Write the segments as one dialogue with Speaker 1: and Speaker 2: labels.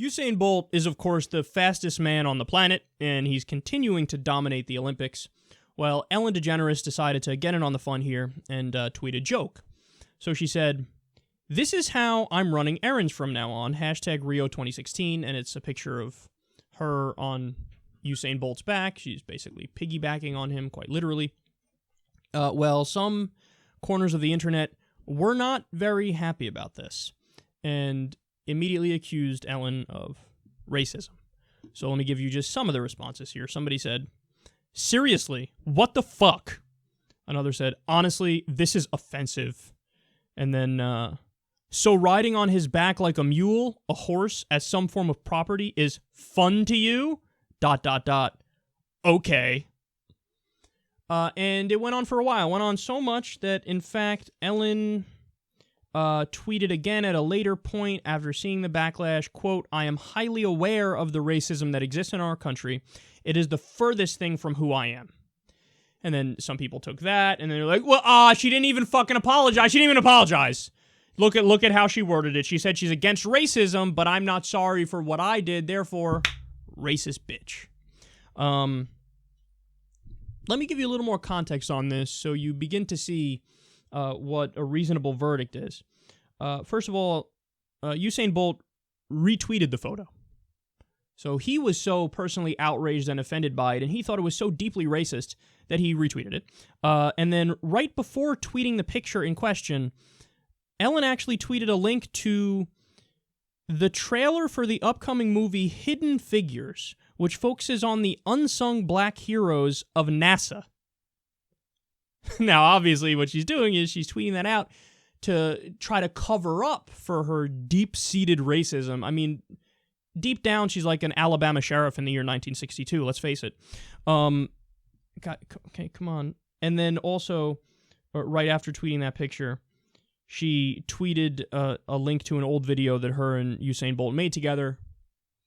Speaker 1: Usain Bolt is, of course, the fastest man on the planet, and he's continuing to dominate the Olympics. Well, Ellen DeGeneres decided to get in on the fun here and tweet a joke. So she said, "This is how I'm running errands from now on, hashtag Rio 2016, and it's a picture of her on Usain Bolt's back. She's basically piggybacking on him, quite literally. Well, some corners of the internet were not very happy about this, and immediately accused Ellen of racism. So let me give you just some of the responses here. Somebody said, "Seriously, what the fuck?" Another said, "Honestly, this is offensive." And then, "So riding on his back like a mule, a horse, as some form of property is fun to you? ... Okay." And it went on for a while. It went on so much that, in fact, Ellen tweeted again at a later point after seeing the backlash, quote, "I am highly aware of the racism that exists in our country. It is the furthest thing from who I am." And then some people took that, and they're like, "Well, she didn't even fucking apologize. She didn't even apologize. Look at how she worded it. She said she's against racism, but I'm not sorry for what I did, therefore, racist bitch." Let me give you a little more context on this so you begin to see what a reasonable verdict is. First of all, Usain Bolt retweeted the photo. So he was so personally outraged and offended by it, and he thought it was so deeply racist that he retweeted it. And then right before tweeting the picture in question, Ellen actually tweeted a link to the trailer for the upcoming movie Hidden Figures, which focuses on the unsung black heroes of NASA. Now, obviously, what she's doing is she's tweeting that out to try to cover up for her deep-seated racism. I mean, deep down, she's like an Alabama sheriff in the year 1962, let's face it. Okay, come on. And then also, right after tweeting that picture, she tweeted a link to an old video that her and Usain Bolt made together.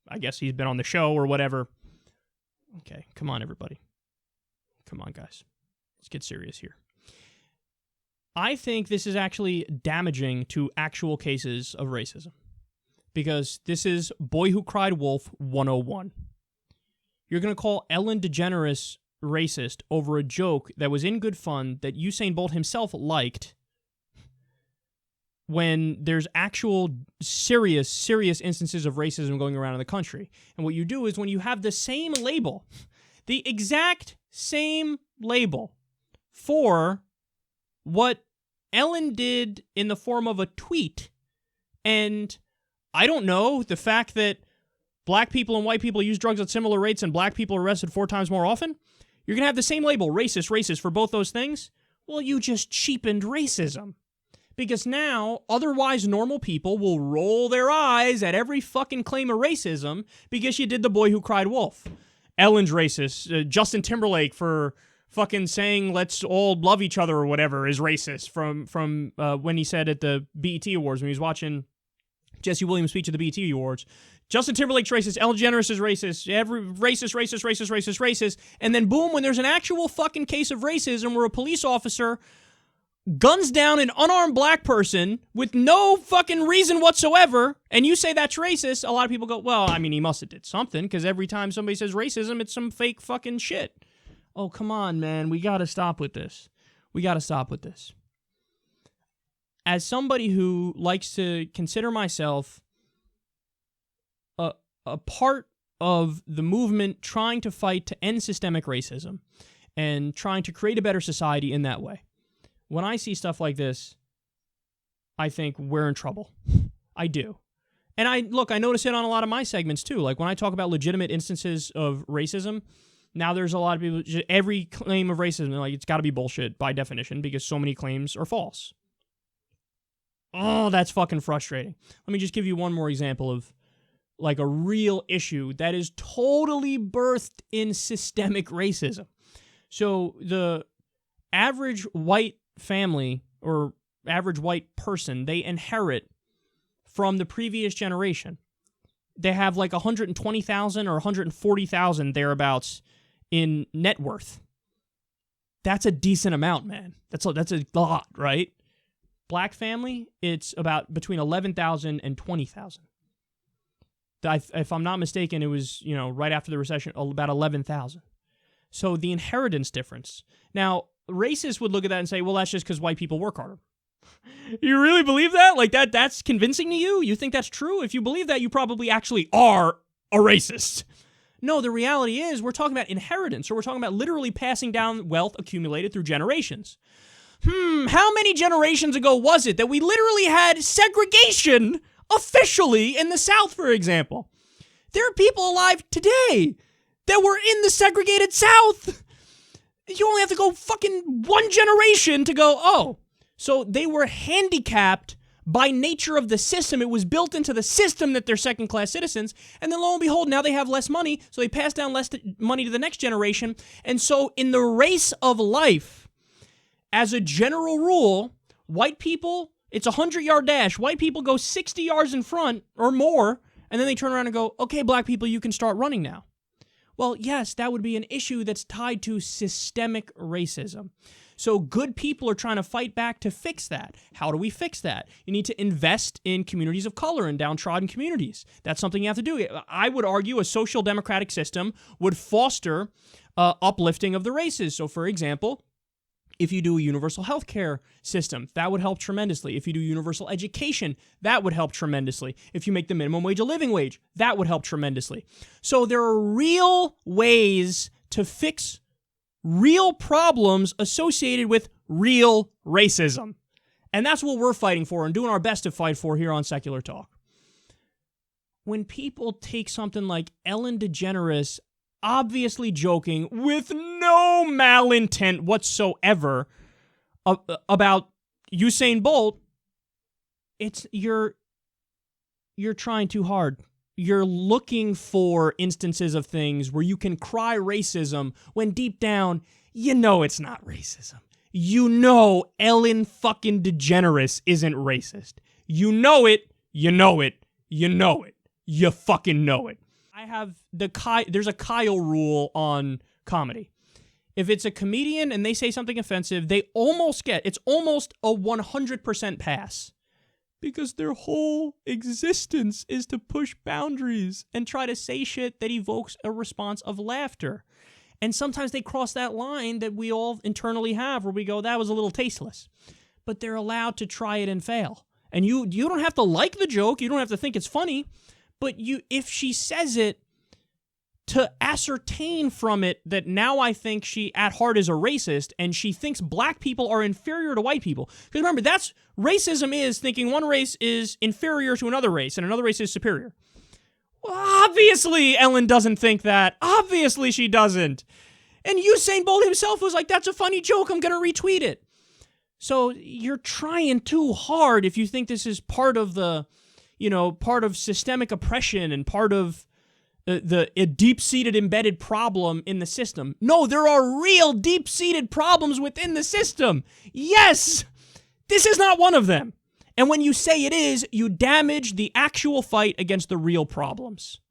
Speaker 1: I guess he's been on the show or whatever. Okay, come on, everybody. Come on, guys. Let's get serious here. I think this is actually damaging to actual cases of racism, because this is Boy Who Cried Wolf 101. You're going to call Ellen DeGeneres racist over a joke that was in good fun that Usain Bolt himself liked, when there's actual serious instances of racism going around in the country. And what you do is when you have the same label, the exact same label for what Ellen did in the form of a tweet, and I don't know, the fact that black people and white people use drugs at similar rates and black people are arrested 4 times more often, you're going to have the same label, racist, for both those things? Well, you just cheapened racism. Because now, otherwise normal people will roll their eyes at every fucking claim of racism because you did the Boy Who Cried Wolf. Ellen's racist. Justin Timberlake for fucking saying let's all love each other or whatever is racist from when he said at the BET Awards, when he was watching Jesse Williams' speech at the BET Awards. Justin Timberlake's racist, Ellen DeGeneres is racist, every racist, and then boom, when there's an actual fucking case of racism where a police officer guns down an unarmed black person with no fucking reason whatsoever, and you say that's racist, a lot of people go, well, I mean, he must have did something, because every time somebody says racism, it's some fake fucking shit. Oh, come on, man. We gotta stop with this. As somebody who likes to consider myself a part of the movement trying to fight to end systemic racism and trying to create a better society in that way, when I see stuff like this, I think we're in trouble. I do. And I notice it on a lot of my segments too. Like when I talk about legitimate instances of racism, now there's a lot of people, every claim of racism, like it's got to be bullshit by definition because so many claims are false. Oh, that's fucking frustrating. Let me just give you one more example of like a real issue that is totally birthed in systemic racism. So the average white family or average white person, they inherit from the previous generation. They have like 120,000 or 140,000 thereabouts in net worth. That's a decent amount, man. That's a lot, right? Black family, it's about between 11,000 and 20,000. If I'm not mistaken, it was, right after the recession, about 11,000. So the inheritance difference. Now, racists would look at that and say, well, that's just because white people work harder. You really believe that? Like that's convincing to you? You think that's true? If you believe that, you probably actually are a racist. No, the reality is we're talking about inheritance, or we're talking about literally passing down wealth accumulated through generations. How many generations ago was it that we literally had segregation officially in the South, for example? There are people alive today that were in the segregated South. You only have to go fucking one generation to go, oh, so they were handicapped by nature of the system. It was built into the system that they're second-class citizens, and then lo and behold, now they have less money, so they pass down less money to the next generation. And so in the race of life, as a general rule, white people, it's a 100-yard dash. White people go 60 yards in front or more, and then they turn around and go, okay, black people, you can start running now. Well, yes, that would be an issue that's tied to systemic racism. So good people are trying to fight back to fix that. How do we fix that? You need to invest in communities of color and downtrodden communities. That's something you have to do. I would argue a social democratic system would foster uplifting of the races. So, for example, if you do a universal health care system, that would help tremendously. If you do universal education, that would help tremendously. If you make the minimum wage a living wage, that would help tremendously. So there are real ways to fix real problems associated with real racism. And that's what we're fighting for and doing our best to fight for here on Secular Talk. When people take something like Ellen DeGeneres, obviously joking with no malintent whatsoever about Usain Bolt, you're trying too hard. You're looking for instances of things where you can cry racism when deep down, you know it's not racism. You know Ellen fucking DeGeneres isn't racist. You know it, you know it, you know it. You fucking know it. I have there's a Kyle rule on comedy. If it's a comedian and they say something offensive, it's almost a 100% pass. Because their whole existence is to push boundaries and try to say shit that evokes a response of laughter. And sometimes they cross that line that we all internally have where we go, that was a little tasteless. But they're allowed to try it and fail. And you don't have to like the joke, you don't have to think it's funny, but if she says it to ascertain from it that now I think she at heart is a racist and she thinks black people are inferior to white people. Because remember, that's racism is thinking one race is inferior to another race and another race is superior. Well, obviously Ellen doesn't think that. Obviously she doesn't. And Usain Bolt himself was like, that's a funny joke, I'm going to retweet it. So you're trying too hard if you think this is part of part of systemic oppression and part of a deep-seated embedded problem in the system. No, there are real deep-seated problems within the system. Yes, this is not one of them. And when you say it is, you damage the actual fight against the real problems.